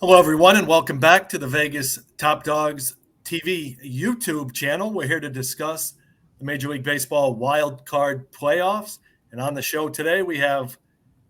Hello, everyone, and welcome back to the Vegas Top Dogs TV YouTube channel. We're here to discuss the Major League Baseball wild card playoffs. And on the show today, we have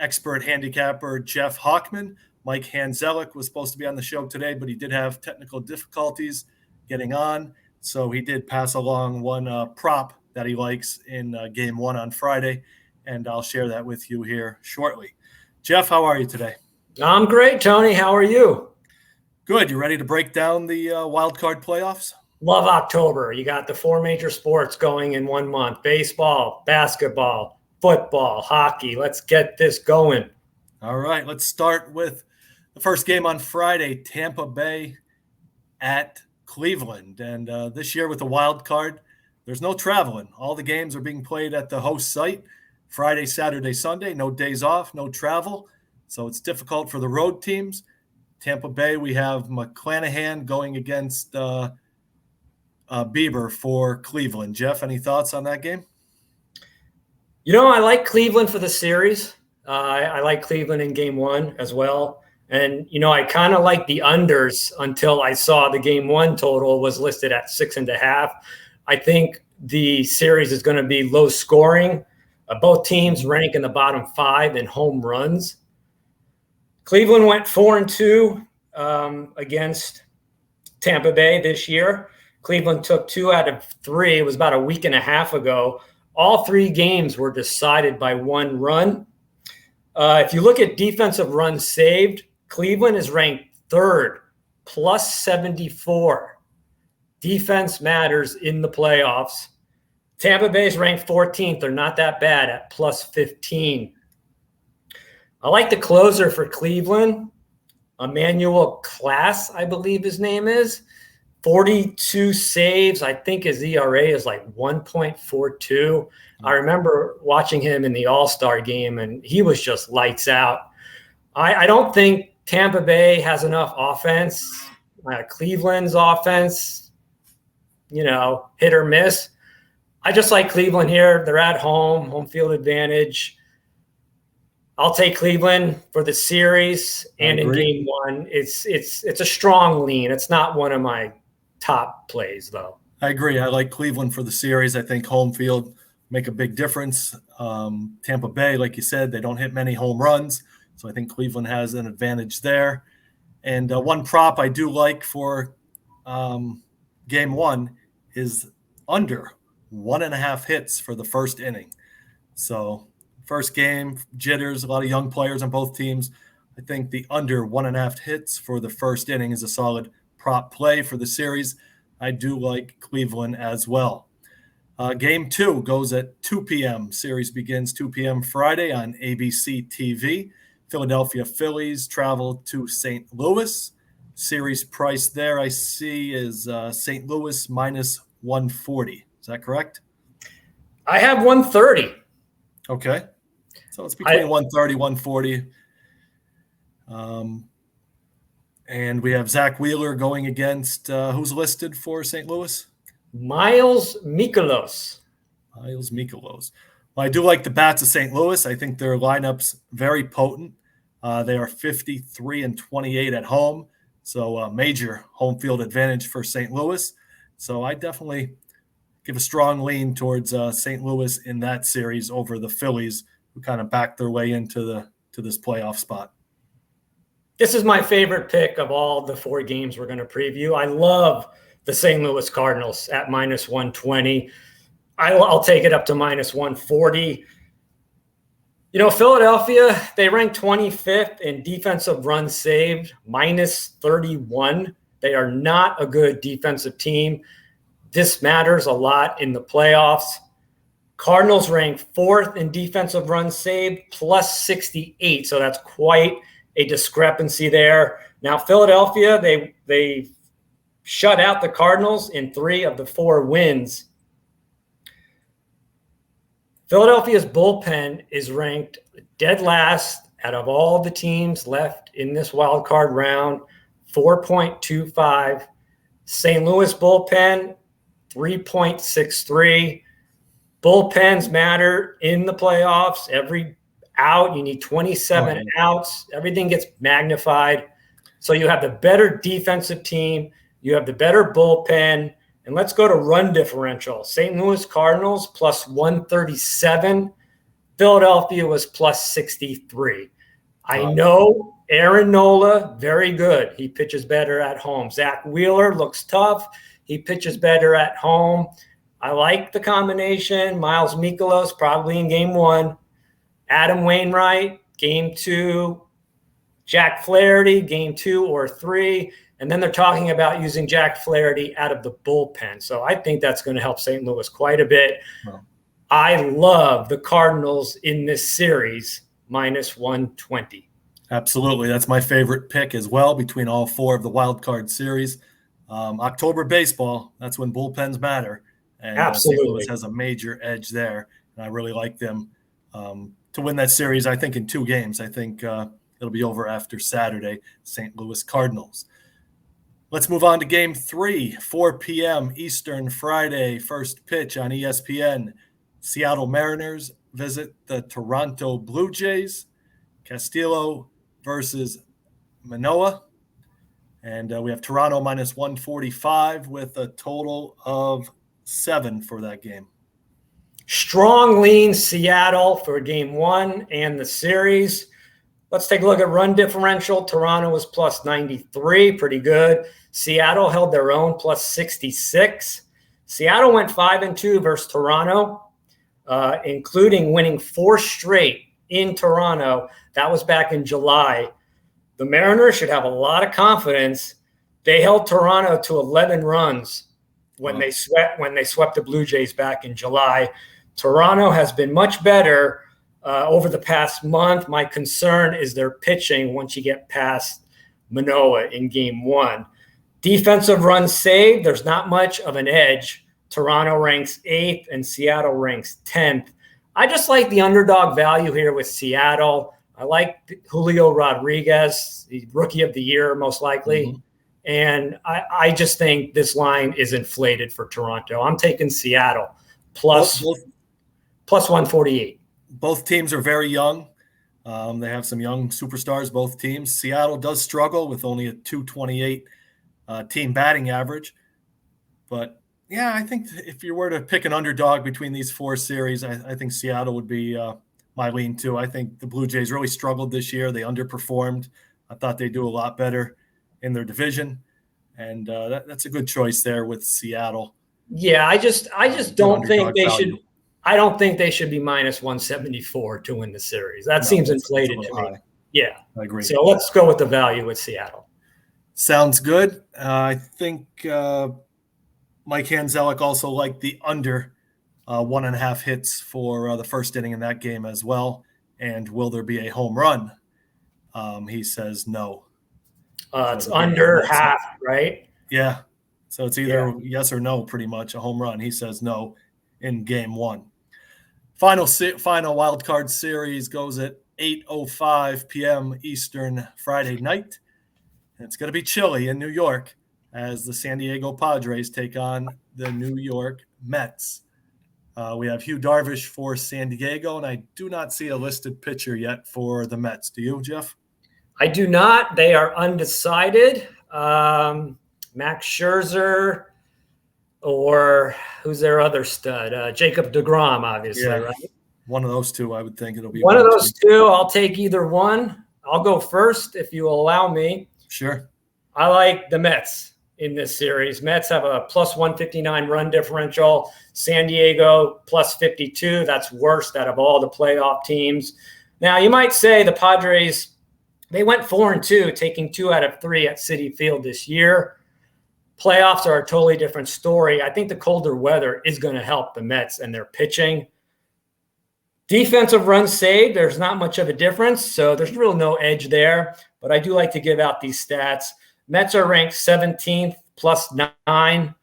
expert handicapper Jeff Hochman. Mike Hanzelik was supposed to be on the show today, but he did have technical difficulties getting on. So he did pass along one prop that he likes in game one on Friday. And I'll share that with you here shortly. Jeff, how are you today? I'm great, Tony. How are you? Good. You ready to break down the wild card playoffs? Love October. You got the four major sports going in 1 month: baseball, basketball, football, hockey. Let's get this going. All right. Let's start with the first game on Friday, Tampa Bay at Cleveland. And this year with the wild card, there's no traveling. All the games are being played at the host site Friday, Saturday, Sunday. No days off, no travel. So it's difficult for the road teams. Tampa Bay, we have McClanahan going against Bieber for Cleveland. Jeff, any thoughts on that game? I like Cleveland for the series. I like Cleveland in game one as well. And, I kind of like the unders until I saw the game one total was listed at 6.5. I think the series is going to be low scoring. Both teams rank in the bottom 5 in home runs. Cleveland went 4-2 against Tampa Bay this year. Cleveland took 2 out of 3. It was about a week and a half ago. All 3 games were decided by 1 run. If you look at defensive runs saved, Cleveland is ranked 3rd, plus 74. Defense matters in the playoffs. Tampa Bay is ranked 14th. They're not that bad at plus 15. I like the closer for Cleveland, Emmanuel Class, I believe his name is. 42 saves. I think his ERA is like 1.42. I remember watching him in the All-Star game, and he was just lights out. I don't think Tampa Bay has enough offense. Cleveland's offense, hit or miss. I just like Cleveland here. They're at home field advantage. I'll take Cleveland for the series, and in game one, it's a strong lean. It's not one of my top plays, though. I agree. I like Cleveland for the series. I think home field make a big difference. Tampa Bay, like you said, they don't hit many home runs, so I think Cleveland has an advantage there. And one prop I do like for game one is under 1.5 hits for the first inning. So first game, jitters, a lot of young players on both teams. I think the under 1.5 hits for the first inning is a solid prop play for the series. I do like Cleveland as well. Game 2 goes at 2 p.m. Series begins 2 p.m. Friday on ABC TV. Philadelphia Phillies travel to St. Louis. Series price there I see is St. Louis minus 140. Is that correct? I have 130. Okay. So it's between 130, 140. And we have Zach Wheeler going against who's listed for St. Louis? Miles Mikolas. Well, I do like the bats of St. Louis. I think their lineup's very potent. They are 53-28 at home. So a major home field advantage for St. Louis. So I definitely give a strong lean towards St. Louis in that series over the Phillies, who kind of backed their way into this playoff spot. This is my favorite pick of all the 4 games we're going to preview. I love the St. Louis Cardinals at minus 120. I'll take it up to minus 140. Philadelphia, they rank 25th in defensive runs saved, minus 31. They are not a good defensive team. This matters a lot in the playoffs. Cardinals rank 4th in defensive runs saved, plus 68. So that's quite a discrepancy there. Now, Philadelphia, they shut out the Cardinals in 3 of the 4 wins. Philadelphia's bullpen is ranked dead last out of all the teams left in this wild card round, 4.25. St. Louis bullpen, 3.63. Bullpens matter in the playoffs. Every out, you need 27 outs. Everything gets magnified. So you have the better defensive team. You have the better bullpen. And let's go to run differential. St. Louis Cardinals plus 137. Philadelphia was plus 63. I know Aaron Nola, very good. He pitches better at home. Zach Wheeler looks tough. He pitches better at home. I like the combination. Miles Mikolas probably in game 1. Adam Wainwright, game 2. Jack Flaherty, game 2 or 3. And then they're talking about using Jack Flaherty out of the bullpen. So I think that's going to help St. Louis quite a bit. Wow. I love the Cardinals in this series, minus 120. Absolutely. That's my favorite pick as well between all 4 of the wild card series. October baseball, that's when bullpens matter. And Absolutely. St. Louis has a major edge there. And I really like them to win that series, I think, in 2 games. I think it'll be over after Saturday, St. Louis Cardinals. Let's move on to game 3, 4 p.m. Eastern Friday, first pitch on ESPN. Seattle Mariners visit the Toronto Blue Jays. Castillo versus Manoa. And we have Toronto minus 145 with a total of 7 for that game. Strong lean Seattle for game 1 and the series. Let's take a look at run differential. Toronto was plus 93, pretty good. Seattle held their own, plus 66. Seattle went 5-2 versus Toronto, including winning 4 straight in Toronto. That was back in July. The Mariners should have a lot of confidence. They held Toronto to 11 runs when they swept the Blue Jays back in July. Toronto has been much better over the past month. My concern is their pitching once you get past Manoa in game 1. Defensive runs saved, there's not much of an edge. Toronto ranks 8th and Seattle ranks 10th. I just like the underdog value here with Seattle. I like Julio Rodriguez, the rookie of the year, most likely. Mm-hmm. And I just think this line is inflated for Toronto. I'm taking Seattle plus 148. Both teams are very young. They have some young superstars, both teams. Seattle does struggle with only a 228 team batting average. But, yeah, I think if you were to pick an underdog between these 4 series, I think Seattle would be my lean too. I think the Blue Jays really struggled this year. They underperformed. I thought they'd do a lot better in their division. And that's a good choice there with Seattle. Yeah, I just don't think they should – I don't think they should be minus 174 to win the series. That seems inflated to me. Yeah. I agree. So let's go with the value with Seattle. Sounds good. I think Mike Hanzelic also liked the under 1.5 hits for the first inning in that game as well. And will there be a home run? He says no. It's under half, right? Yeah. So it's either yes or no, pretty much, a home run. He says no in game 1. Final wild card series goes at 8:05 p.m. Eastern Friday night. And it's going to be chilly in New York as the San Diego Padres take on the New York Mets. We have Hugh Darvish for San Diego, and I do not see a listed pitcher yet for the Mets. Do you, Jeff? I do not. They are undecided. Max Scherzer, or who's their other stud? Jacob deGrom, obviously, right? One of those 2, I would think it'll be. One of those 2. I'll take either one. I'll go first if you will allow me. Sure. I like the Mets in this series. Mets have a plus 159 run differential. San Diego plus 52. That's worst out of all the playoff teams. Now, you might say the Padres, they went 4-2, taking 2 out of 3 at Citi Field this year. Playoffs are a totally different story. I think the colder weather is going to help the Mets and their pitching. Defensive runs saved, there's not much of a difference, so there's really no edge there. But I do like to give out these stats. Mets are ranked 17th, plus 9.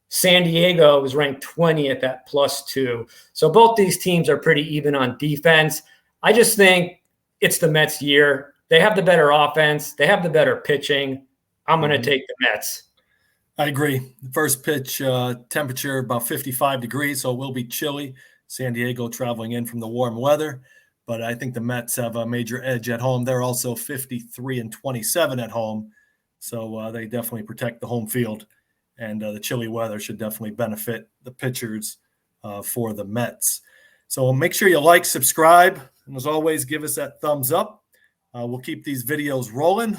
San Diego is ranked 20th at plus 2. So both these teams are pretty even on defense. I just think it's the Mets' year. They have the better offense. They have the better pitching. I'm going to take the Mets. I agree. The first pitch temperature about 55 degrees, so it will be chilly. San Diego traveling in from the warm weather, but I think the Mets have a major edge at home. They're also 53-27 at home, So they definitely protect the home field, and the chilly weather should definitely benefit the pitchers for the Mets. So make sure you like, subscribe, and as always, give us that thumbs up. We'll keep these videos rolling.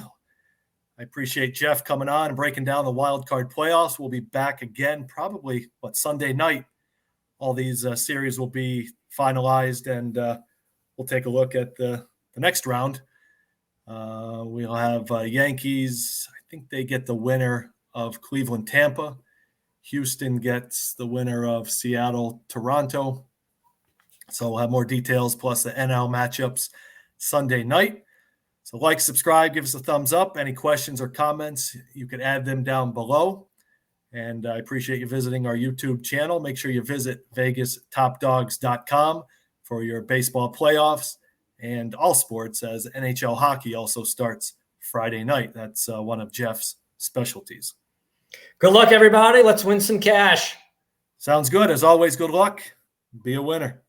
I appreciate Jeff coming on and breaking down the wild card playoffs. We'll be back again probably Sunday night. All these series will be finalized, and we'll take a look at the next round. We'll have Yankees. I think they get the winner of Cleveland-Tampa. Houston gets the winner of Seattle-Toronto. So we'll have more details plus the NL matchups Sunday night. So like, subscribe, give us a thumbs up. Any questions or comments, you can add them down below. And I appreciate you visiting our YouTube channel. Make sure you visit VegasTopDogs.com for your baseball playoffs and all sports, as NHL hockey also starts Friday night. That's one of Jeff's specialties. Good luck, everybody. Let's win some cash. Sounds good. As always, good luck. Be a winner.